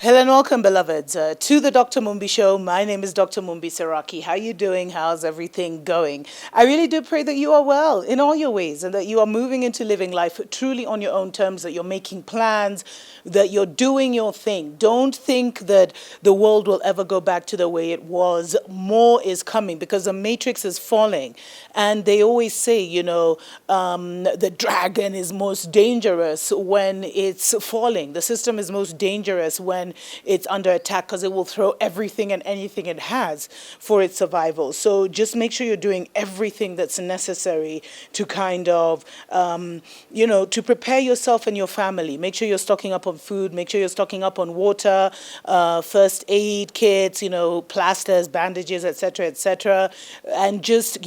Hello and welcome, beloveds, to the Dr. Mumbi Show. My name is Dr. Mumbi Saraki. How you doing? How's everything going? I really do pray that you are well in all your ways and that you are moving into living life truly on your own terms, that you're making plans, that you're doing your thing. Don't think that the world will ever go back to the way it was. More is coming because the matrix is falling. And they always say, the dragon is most dangerous when it's falling. The system is most dangerous when it's under attack because it will throw everything and anything it has for its survival. So just make sure you're doing everything that's necessary to kind of, to prepare yourself and your family. Make sure you're stocking up on food. Make sure you're stocking up on water, first aid kits, plasters, bandages, etc., and just,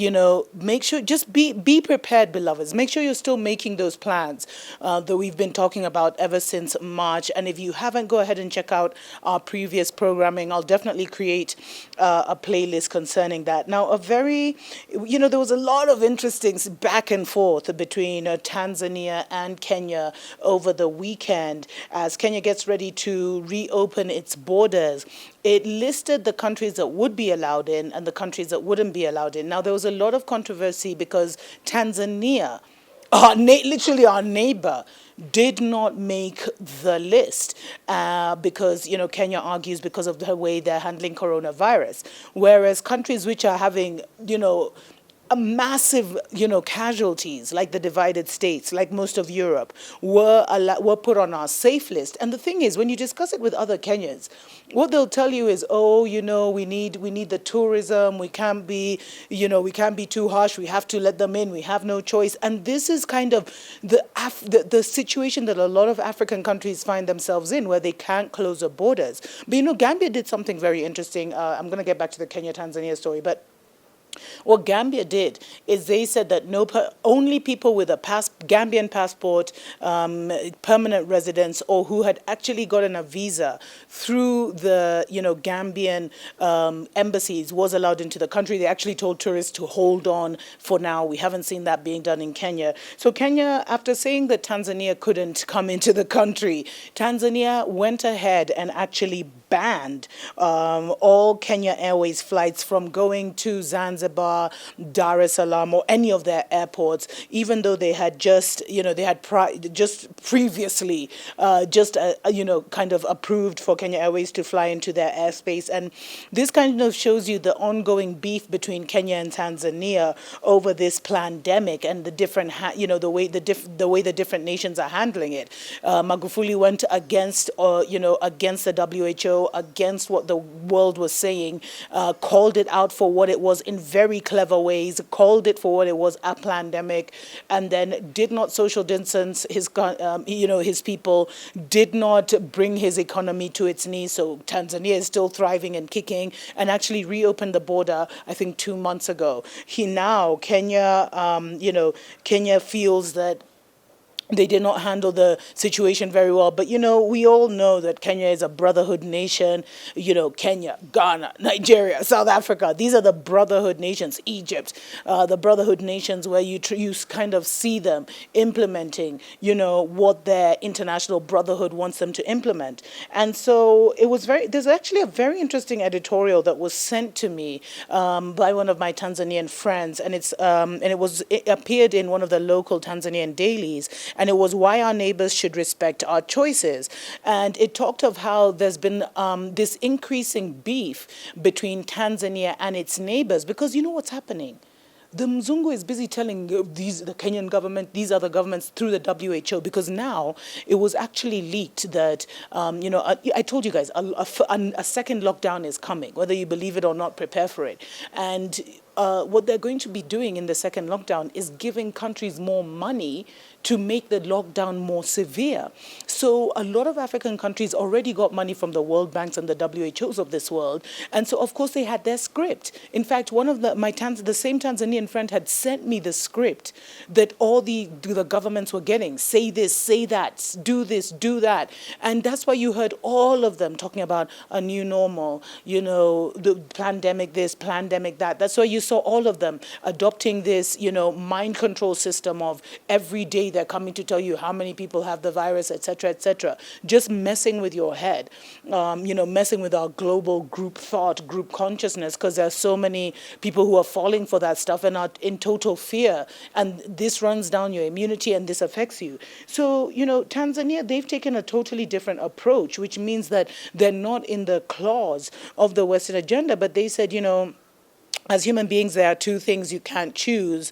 make sure, just be prepared, beloveds. Make sure you're still making those plans that we've been talking about ever since March. And if you haven't, go ahead and check out our previous programming. I'll definitely create a playlist concerning that. Now, there was a lot of interesting back and forth between Tanzania and Kenya over the weekend as Kenya gets ready to reopen its borders. It listed the countries that would be allowed in and the countries that wouldn't be allowed in. Now, there was a lot of controversy because Tanzania, literally our neighbor, did not make the list because, Kenya argues because of the way they're handling coronavirus. Whereas countries which are having, a massive, casualties like the divided states, like most of Europe, were put on our safe list. And the thing is, when you discuss it with other Kenyans, what they'll tell you is, we need the tourism. We can't be too harsh. We have to let them in. We have no choice. And this is kind of the situation that a lot of African countries find themselves in, where they can't close the borders. But Gambia did something very interesting. I'm going to get back to the Kenya-Tanzania story, but what Gambia did is they said that only people with a Gambian passport, permanent residence, or who had actually gotten a visa through the Gambian embassies was allowed into the country. They actually told tourists to hold on for now. We haven't seen that being done in Kenya. So Kenya, after saying that Tanzania couldn't come into the country, Tanzania went ahead and actually banned all Kenya Airways flights from going to Zanzibar, Dar es Salaam, or any of their airports, even though they had just previously kind of approved for Kenya Airways to fly into their airspace. And this kind of shows you the ongoing beef between Kenya and Tanzania over this pandemic and the different, the way the different nations are handling it. Magufuli went against the WHO, against what the world was saying, called it out for what it was in very clever ways, called it for what it was, a pandemic, and then did not social distance his people, did not bring his economy to its knees. So Tanzania is still thriving and kicking, and actually reopened the border, I think 2 months ago. Kenya feels that they did not handle the situation very well. But, we all know that Kenya is a brotherhood nation. Kenya, Ghana, Nigeria, South Africa. These are the brotherhood nations. Egypt, the brotherhood nations where you kind of see them implementing, what their international brotherhood wants them to implement. And so there's actually a very interesting editorial that was sent to me by one of my Tanzanian friends. And it appeared in one of the local Tanzanian dailies. And it was why our neighbors should respect our choices. And it talked of how there's been this increasing beef between Tanzania and its neighbors. Because you know what's happening? The Mzungu is busy telling the Kenyan government, these other governments through the WHO, because now it was actually leaked that, I told you guys, a second lockdown is coming. Whether you believe it or not, prepare for it. And what they're going to be doing in the second lockdown is giving countries more money to make the lockdown more severe. So a lot of African countries already got money from the World Banks and the WHOs of this world. And so, of course, they had their script. In fact, one of the same Tanzanian friend had sent me the script that all the governments were getting. Say this, say that, do this, do that. And that's why you heard all of them talking about a new normal, the pandemic this, pandemic that. That's why you saw all of them adopting this, mind control system of every day they're coming to tell you how many people have the virus, etc., etc. Just messing with your head, messing with our global group thought, group consciousness, because there are so many people who are falling for that stuff and are in total fear. And this runs down your immunity and this affects you. So, Tanzania, they've taken a totally different approach, which means that they're not in the claws of the Western agenda, but they said, as human beings, there are two things you can't choose,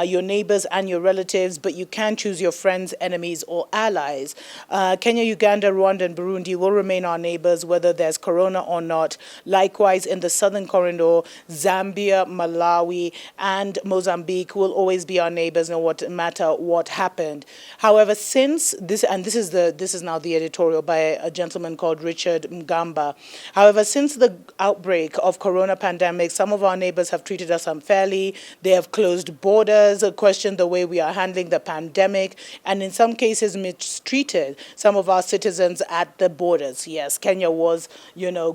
your neighbors and your relatives, but you can choose your friends, enemies, or allies. Kenya, Uganda, Rwanda, and Burundi will remain our neighbors, whether there's corona or not. Likewise, in the southern corridor, Zambia, Malawi, and Mozambique will always be our neighbors, no matter what happened. However, since this, and this is now the editorial by a gentleman called Richard Mgamba. However, since the outbreak of corona pandemic, some of our neighbors have treated us unfairly. They have closed borders, questioned the way we are handling the pandemic, and in some cases mistreated some of our citizens at the borders. Yes, Kenya was,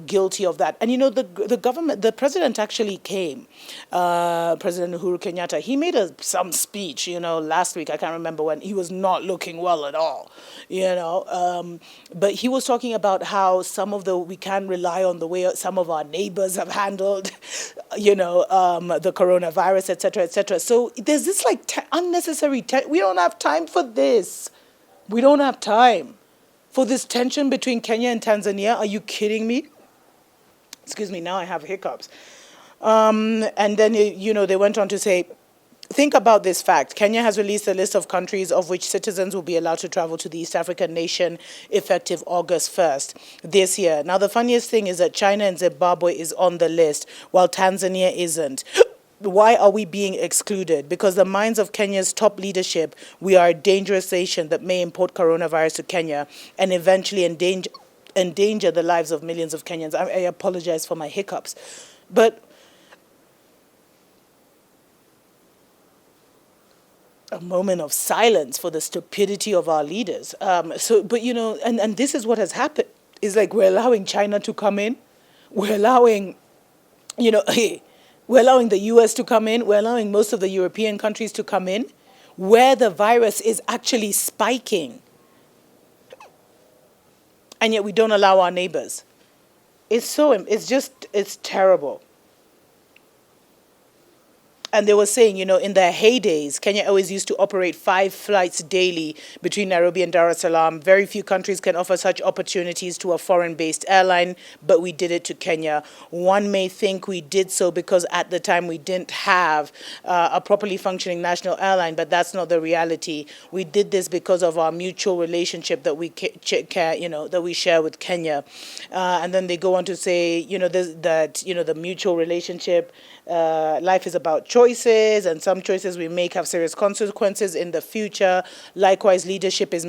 guilty of that. And the government, the president actually came, President Uhuru Kenyatta. He made some speech, last week. I can't remember when. He was not looking well at all, but he was talking about how we can rely on the way some of our neighbors have handled, the coronavirus, etc., etc. So there's this unnecessary we don't have time for this. We don't have time for this tension between Kenya and Tanzania. Are you kidding me? Excuse me, now I have hiccups. And then, they went on to say, think about this fact. Kenya has released a list of countries of which citizens will be allowed to travel to the East African nation effective August 1st this year. Now, the funniest thing is that China and Zimbabwe is on the list, while Tanzania isn't. Why are we being excluded? Because the minds of Kenya's top leadership, we are a dangerous nation that may import coronavirus to Kenya and eventually endanger the lives of millions of Kenyans. I apologize for my hiccups. But a moment of silence for the stupidity of our leaders. And this is what has happened. It's like we're allowing China to come in. We're allowing, we're allowing the US to come in. We're allowing most of the European countries to come in where the virus is actually spiking. And yet we don't allow our neighbors. It's terrible. And they were saying, in their heydays, Kenya Airways used to operate 5 flights daily between Nairobi and Dar es Salaam. Very few countries can offer such opportunities to a foreign-based airline, but we did it to Kenya. One may think we did so because at the time we didn't have a properly functioning national airline, but that's not the reality. We did this because of our mutual relationship that we that we share with Kenya. And then they go on to say, the mutual relationship. Life is about choices, and some choices we make have serious consequences in the future. Likewise, leadership is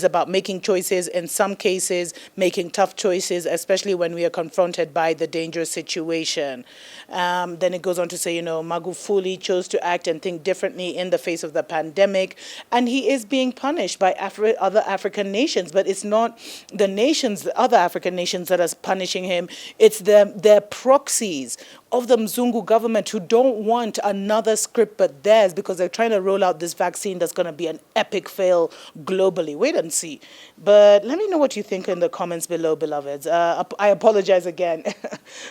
about making choices, in some cases making tough choices, especially when we are confronted by the dangerous situation. Then it goes on to say, Magufuli chose to act and think differently in the face of the pandemic, and he is being punished by other African nations, but it's not the other African nations that are punishing him. It's their proxies of the Mzungu government who don't want another script but theirs, because they're trying to roll out this vaccine that's going to be an epic fail globally. Wait and see. But let me know what you think in the comments below, beloveds. I apologize again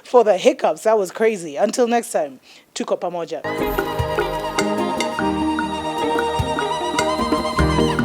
for the hiccups. That was crazy. Until next time, tuko pamoja.